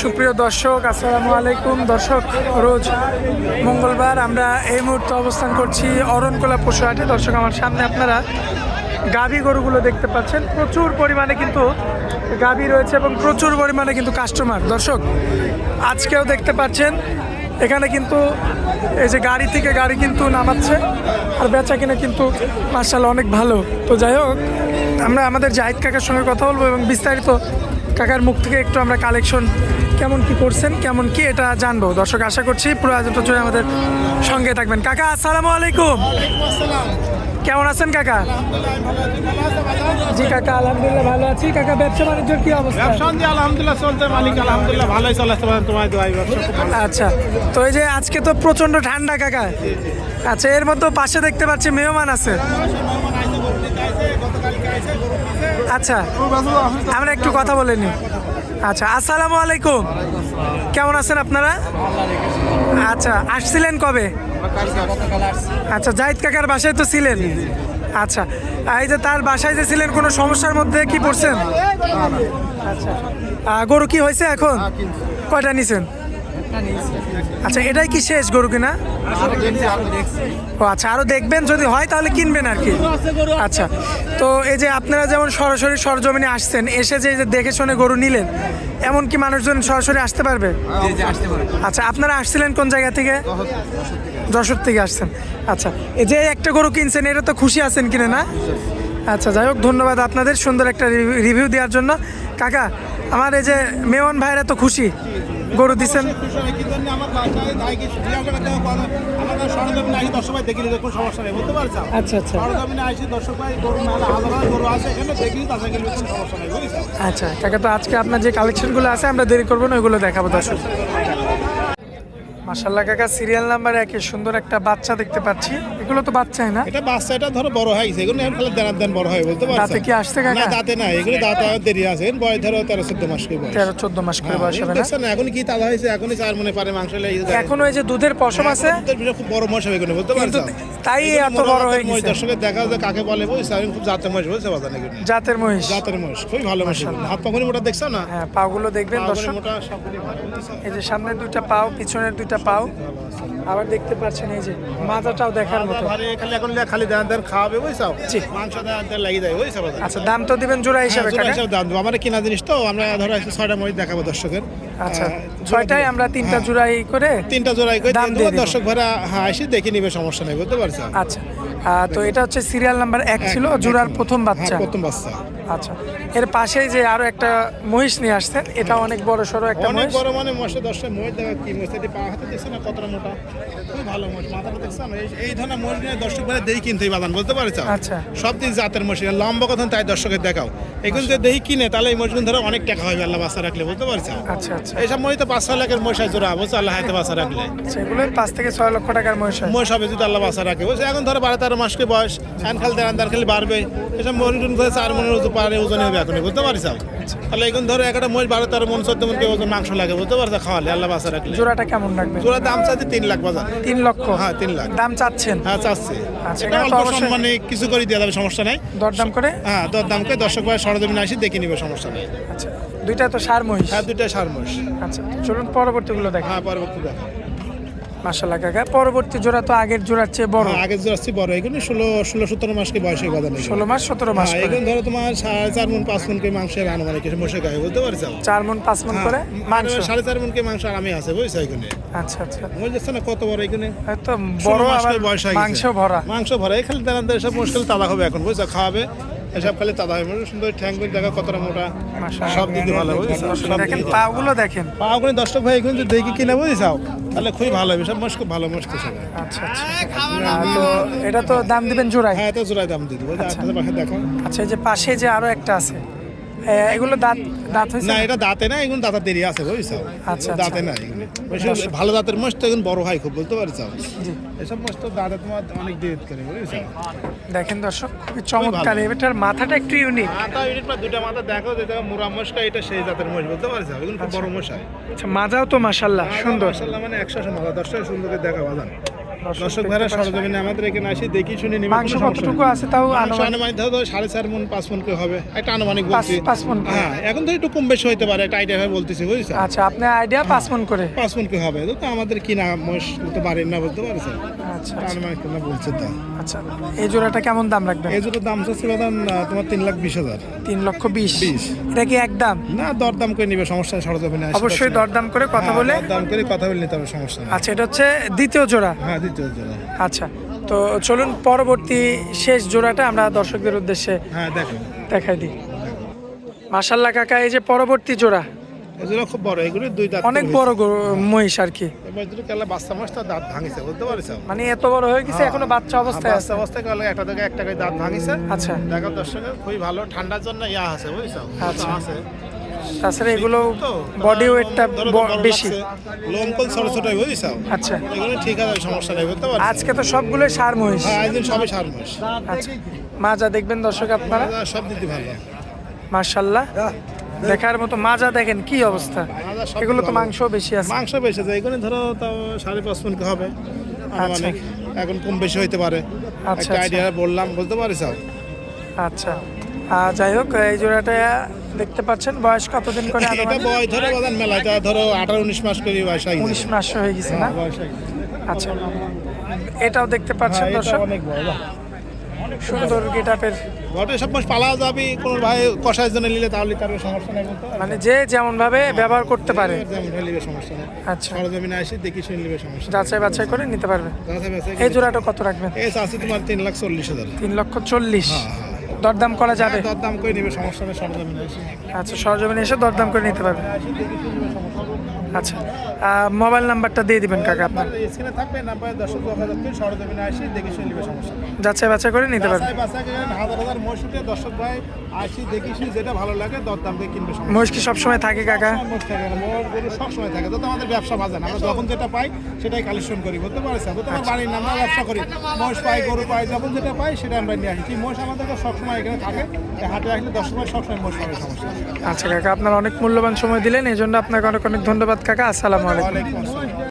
সুপ্রিয় দর্শক, আসসালামু আলাইকুম। দর্শক, রোজ মঙ্গলবার আমরা এই মুহূর্তে অবস্থান করছি অরণকোলা পশু হাটে। দর্শক, আমার সামনে আপনারা গাভী গরুগুলো দেখতে পাচ্ছেন। প্রচুর পরিমাণে কিন্তু গাভী রয়েছে এবং প্রচুর পরিমাণে কিন্তু কাস্টমার। দর্শক, আজকেও দেখতে পাচ্ছেন এখানে কিন্তু এই যে গাড়ি থেকে গাড়ি কিন্তু নামাচ্ছে, আর বেচা কিনা কিন্তু মার্শাল্লাহ অনেক ভালো। তো যাই হোক, আমরা আমাদের জাহিদ কাকার সঙ্গে কথা বলবো এবং বিস্তারিত কাকার মুখ থেকে একটু আমরা কালেকশন কেমন কি করছেন, কেমন কি এটা জানবো। দর্শক, আশা করছি পুরো আয়োজনটা জুড়ে আমাদের সঙ্গে থাকবেন। কাকা, আসসালামু আলাইকুম। কেমন আছেন কাকা? জি কাকা, আলহামদুলিল্লাহ ভালো আছি। কাকা, ব্যবসা বাণিজ্যের কি অবস্থা? আলহামদুলিল্লাহ চলছে, মালিক আলহামদুলিল্লাহ ভালোই চলাচ্ছে, তোমার দোয়াই ব্যবসা খুব ভালো। আচ্ছা, তো এই যে আজকে তো প্রচন্ড ঠান্ডা কাকা। আচ্ছা, এর মধ্যে পাশে দেখতে পাচ্ছি মেহমান আছে। আচ্ছা, আমরা একটু কথা বলে নিই। আচ্ছা, আসসালামু আলাইকুম। কেমন আছেন আপনারা? আচ্ছা, আসছিলেন কবে? আচ্ছা, জাহিদ কাকার বাসায় তো ছিলেন। আচ্ছা, এই যে তার বাসায় যে ছিলেন, কোনো সমস্যার মধ্যে কি পড়ছেন? আচ্ছা, গরু কি হয়েছে এখন? কয়টা নিছেন? আচ্ছা, এটাই কি শেষ গরু কিনা? ও আচ্ছা, আরো দেখবেন, যদি হয় তাহলে কিনবেন আর কি। আচ্ছা, তো এই যে আপনারা যেমন সরাসরি সরজমিনে আসছেন, এসে যে দেখে শুনে গরু নিলেন, এমন কি মানুষজন সরাসরি আসতে পারবে? আচ্ছা, আপনারা আসছিলেন কোন জায়গা থেকে? যশোর থেকে আসছেন। আচ্ছা, এই যে একটা গরু কিনছেন, এটা তো খুশি আছেন কিনে না? আচ্ছা, যাই হোক, ধন্যবাদ আপনাদের সুন্দর একটা রিভিউ দেওয়ার জন্য। কাকা, আমার এই যে মেওয়ান ভাইরা তো খুশি গরু দিচ্ছেন। আচ্ছা আচ্ছা আচ্ছা কাকা, তো আজকে আপনার যে কালেকশনগুলো আছে আমরা দেরি করবো না, ওইগুলো দেখাবো দর্শক। মাশাআল্লাহ কাকা, সিরিয়াল নাম্বার 1 সুন্দর একটা বাচ্চা দেখতে পাচ্ছি। এগুলো তো বাচ্চাই না? এটা বাচ্চা, এটা ধরো বড় হয়েছে, এগুলো এখন খালি দাঁড়ান বড় হয় বলতে পারছো। দাঁতে কি আসছে কাকা? না, দাঁতে না, এগুলো দাঁতে দেরি আছে। বয়স ধরো 13-14 মাস করে বয়স। 13-14 মাস করে বয়স হবে না? দেখছেন এখন কি তাজা হয়েছে, এখনই 4 মনে পারে মাংস লেগে। এখনো এই যে দুধের পশম আছে, খুব বড় মাস হবে এগুলো বলতে পারছো। তাই এত বড় হয়ে গেছে। দর্শকের দেখা যায় কাকে বলে বলছে, আমি খুব জাতের মহিষ বলছে বাজার নাকি। জাতের মহিষ? জাতের মহিষ খুবই ভালো মহিষ। হাত পাগুনি মোটা দেখছো না? হ্যাঁ, পাগুলো দেখবেন দর্শক। মোটা সবগুলি ভালো। এই যে সামনের দুইটা পাও, পিছনের দুইটা পাও, আবার দেখতে পাচ্ছেন এই যে মাথাটাও দেখার মতো। খালি এখন খালি দান খাওয়াবে বুঝছো, মাংস দান লাগিয়ে যায় বুঝছো। আচ্ছা, দাম তো দিবেন জোড়া হিসাবে? জোড়া হিসাবে দাম দেবো, আমার কিনা জিনিস তো। আমরা ধরো 6টা মহিষ দেখাবো দর্শকের। আচ্ছা, 6টায় আমরা 3টা জোড়াই করে 3টা জোড়াই করে দাম দিয়ে দর্শক ভাড়া এসে দেখে নিবে, সমস্যা নেই বুঝতে পারছো। আচ্ছা, তো এটা হচ্ছে সিরিয়াল নাম্বার 1 ছিল, জোড়ার প্রথম বাচ্চা। প্রথম বাচ্চা। আচ্ছা, এর পাশেই যে আরো একটা মহিষ নিয়ে আসছেন, এটা অনেক বড় সরো একটা মহিষ। অনেক বড় মানে মহিষের 10টা মহিষ দেখা কি মহিষ, এটি পা হাতে দেখছেন না কতটা মোটা, খুব ভালো মহিষ। মাথাটা দেখছেন, এই ধরনের মহিষ নিয়ে দর্শক ভাড়া দেই কিনতেই বাদান বলতে পারছো। আচ্ছা, সব দিন জাতের মহিষ লম্বা কথা তাই দর্শকের দেখাও। এগুলো যদি দেই কিনে তাহলে এই মহিষগুলো ধরো অনেক টাকা হবে আল্লাহ বাচ্চা রাখলে বলতে পারছো। আচ্ছা আচ্ছা, এইসব মহিষ তো 5-6 লাখের মহিষ জোড়া বুঝছো, আল্লাহ হাতে বাচ্চা রাখলে। সেগুলো 5 থেকে 6 লক্ষ টাকার মহিষ হয়। মহিষ হবে যদি আল্লাহ বাচ্চা রাখে বুঝছো। এখন ধরো 12-13 মাস করে বয়স, খান খালি দাঁড়ান খালি বাড়বে। এসব মহিষ ধরে 4 মনের পারে ওজন হবে এখন বুঝতে পারছো। তাহলে এখন ধরো একটা মহিষ 12-13 মন 14 মন ওজন মাংস লাগে বুঝতে পারছো, খাওয়ালে আল্লাহ বাচ্চা রাখলে। জোড়াটা কেমন লাগবে? জোড়া দাম চাচ্ছে 3 লাখ বাজার। 3 লক্ষ? হ্যাঁ, 3 লাখ দাম চাচ্ছেন? হ্যাঁ, চাচ্ছি। আচ্ছা, এটা অল্প সম্মানে কিছু করে দেওয়া যাবে, সমস্যা নাই। দরদাম করে? হ্যাঁ, দরদাম করে দর্শক ভাই সরজমিনে আসি দেখে নিবে, সমস্যা নেই। আচ্ছা, দুইটা তো সার মহিষ? হ্যাঁ, 2টা সার মহিষ। আচ্ছা, চলুন পরবর্তীগুলো দেখেন। হ্যাঁ, পরবর্তী দেখা। মাশাআল্লাহ কাকা, পরবর্তী জোড়া তো আগের জোড়ার চেয়ে বড়। আগের জোড়া আসছে বড়, এগুলো 16-17 মাস কি বয়সে বাজার নেই। 16 মাস 17 মাস। এগুলো ধরো তোমার 4.5 মন 5 মন করে মাংসের আনুমানিক মশে গায়ে বলতে পারছো। 4 মন 5 মন করে মাংস, 4.5 মন করে মাংস আরামে আছে বুঝছো এখানে। আচ্ছা আচ্ছা, মনে যাচ্ছে না কত বড় এখানে, তো বড় আবার মাংস ভরা। মাংস ভরা, এখানে দাঁড়ান সব মুশকিল তাজা হবে এখন বুঝছো, খাওয়াবে এসব খালি তাজা হবে। সুন্দর ঠ্যাঙ্গুলি দেখা কতটা মোটা, সব দিকে ভালো বুঝছো। দেখেন পাগুলো, দেখেন পাগুলো দর্শক ভাই এখানে যদি দেখি কিনা বুঝছো তাহলে খুবই ভালো হবে, সব মাছ খুব ভালো মাছ। আচ্ছা আচ্ছা, তো এটা তো দাম দিবেন জোড়ায়? হ্যাঁ, তো জোড়ায় দাম দিয়ে দেবো। আপনাদের পাশে দেখো। আচ্ছা, এই যে পাশে যে আরো একটা আছে, এগুলো দাঁত হয়েছে না? এটা দাঁতে না, এগুলো দাঁতের দেরি আছে বুঝছো। আচ্ছা, দাঁতে না এগুলো ভালো দাঁতের মাছ তো এখন বড় হয় খুব বলতে পারছো। এসব মাছ তো দাঁতে তোমার অনেক দেরি করে বুঝছো। দেখেন দর্শক, খুবই চমৎকার। এটার মাথাটা একটু ইউনিক। মাথা ইউনিক, বা দুটা মাথা দেখো, যে দেখো মুরা মশকা, এটা সেই জাতের মাছ বলতে পারছো। এগুলো খুব বড় মশাই। আচ্ছা, মাজাও তো মাশাআল্লাহ সুন্দর। মাশাআল্লাহ মানে 100 মাথা, 10টা সুন্দর করে দেখা বাজান। দর্শক ভাইরা সরজমিনে আমাদের এখানে আসি দেখি শুনে নিবে। মাংস কতটুকু আছে তাও আনুমানিক ধরো 4.5 মণ 5 মণ করে হবে, একটা আনুমানিক বলছি। 5 মণ। হ্যাঁ, এখন তো একটু কম বেশি হতে পারে, একটা আইডিয়া ভাবে বলতেছি, বুঝছো? আচ্ছা, আপনার আইডিয়া 5 মণ করে। 5 মণ করে হবে, তো আমাদের কিনা মোষ তো পারেন না, বুঝতে পারছেন? আচ্ছা আনুমানিক না বলছে তো। আচ্ছা, এই জোড়াটা কেমন দাম রাখবেন? এই জন্য দাম চাচ্ছি বাদান তোমার 3,20,000। 3,20,000 এটা কি একদম? না, দরদাম করে নিবে, সমস্যা নেই, সরজমিনে আসি। অবশ্যই দরদাম করে কথা বলে। দরদাম করে কথা বলে নিতে হবে, সমস্যা নেই। আচ্ছা, এটা হচ্ছে দ্বিতীয় জোড়া। হ্যাঁ, দ্বিতীয় জোড়া। আচ্ছা, তো চলুন পরবর্তী শেষ জোড়াটা আমরা দর্শকদের উদ্দেশ্যে হ্যাঁ, দেখো দেখাই দিই। মাশাআল্লাহ কাকা, এই যে পরবর্তী জোড়া এগুলো খুব বড়, এগুলো 2 দাঁত, অনেক বড় মহিষ আর কি। এবার দুটো কালা বাচ্চা মাছ, তার দাঁত ভাঙিছে, বুঝতে পারছো? মানে এত বড় হয়ে গেছে, এখনো বাচ্চা অবস্থায় আছে। বাচ্চা অবস্থায় কালা একটা থেকে একটা করে দাঁত ভাঙিছে। আচ্ছা, দেখো দর্শকের খুবই ভালো, ঠান্ডার জন্য আছে, বুঝছো? আচ্ছা। আছে। তাছাড়া এগুলো তো বডি ওয়েটটা বেশি। লোমকল ছোট ছোট, বুঝছো? আচ্ছা, এগুলো ঠিক আছে, সমস্যা নেই, বুঝতে পারছো? আজকে তো সবগুলো সার মহিষ। হ্যাঁ, একদিন সবই সার মাস। আচ্ছা, মাজা দেখবেন দর্শক আপনারা। সব দিতে ভালো। মাশাআল্লাহ, দেখার মতো মাজা দেখেন কি অবস্থা। মাজা সব এগুলো তো ভালো। মাংস বেশি আছে। মাংস বেশি আছে, এগুলো ধরো তাও 5.5 মণ হবে আনুমানিক। এখন কম বেশি হইতে পারে, আচ্ছা, একটা আইডিয়া বললাম, বুঝতে পারছো? আচ্ছা, যাই হোক, এই জোড়াটা দেখতে পাচ্ছেন, বয়স কতদিন করে? এটা বয়স ধরো বাদান মেলা, এটা ধরো 18-19 মাস করে বয়স হয়ে গেছে। 19 মাস হয়ে গেছে না? বয়স হয়ে গেছে। আচ্ছা, এটাও দেখতে পাচ্ছেন হ্যাঁ, এটা দর্শক, অনেক বড়। সুন্দর গেটআপের। ঘটে সব মাস পালা যাবি, কোনো ভাই কষায় জন্য নিলে তাহলে তার সমস্যা নেই, বলতে মানে যে যেমন ভাবে ব্যবহার করতে পারে। যেমন হলে নিবে, সমস্যা নেই। আচ্ছা, সরজমিনে আসি দেখি শুনে নিবে, সমস্যা নেই। যাচাই বাছাই করে নিতে পারবে। যাচাই বাছাই এই করে- জোড়াটা কত রাখবেন? এই আছে তোমার 3,40,000। 3,40,000। হ্যাঁ। দরদাম করা যাবে? দরদাম করে নিবে, সমস্যা নেই, সরজমিনে আসি। আচ্ছা, সরজমিনে এসে দরদাম করে নিতে পারবে। আচ্ছা, মোবাইল নাম্বারটা দিয়ে দিবেন কাকা আপনার। স্ক্রিনে থাকবে নাম্বার, দর্শক যোগাযোগ করে সরজমিনে আসি দেখি শুনে নিবে, সমস্যা নেই। যাচাই বাছাই করে নিতে পারবে। যাচাই বাছাই করে হাজার হাজার মহিষ উঠে, দর্শক ভাই আসি দেখি শুনি, যেটা ভালো লাগে দরদাম দিয়ে কিনবে, সমস্যা নেই। মহিষ কি সবসময় থাকে কাকা? মোষ থাকে না, মোষগুলো সবসময় থাকে, তো আমাদের ব্যবসা বাজার, আমরা যখন যেটা পাই সেটাই কালেকশন করি, বুঝতে পারছেন? তো তোমার বাড়ির নাম, আমরা ব্যবসা করি, মোষ পাই, গরু পাই, যখন যেটা পাই সেটা আমরা নিয়ে আসি। মোষ আমাদের সবসময় এখানে থাকে, এই হাটে আসলে দর্শক ভাই সবসময় মোষ পাবে, সমস্যা নেই। আচ্ছা কাকা, আপনার অনেক মূল্যবান সময় দিলেন, এই জন্য আপনাকে অনেক অনেক ধন্যবাদ কাকা। আসসালামু আলাইকুম। ওয়ালাইকুম আসসালাম।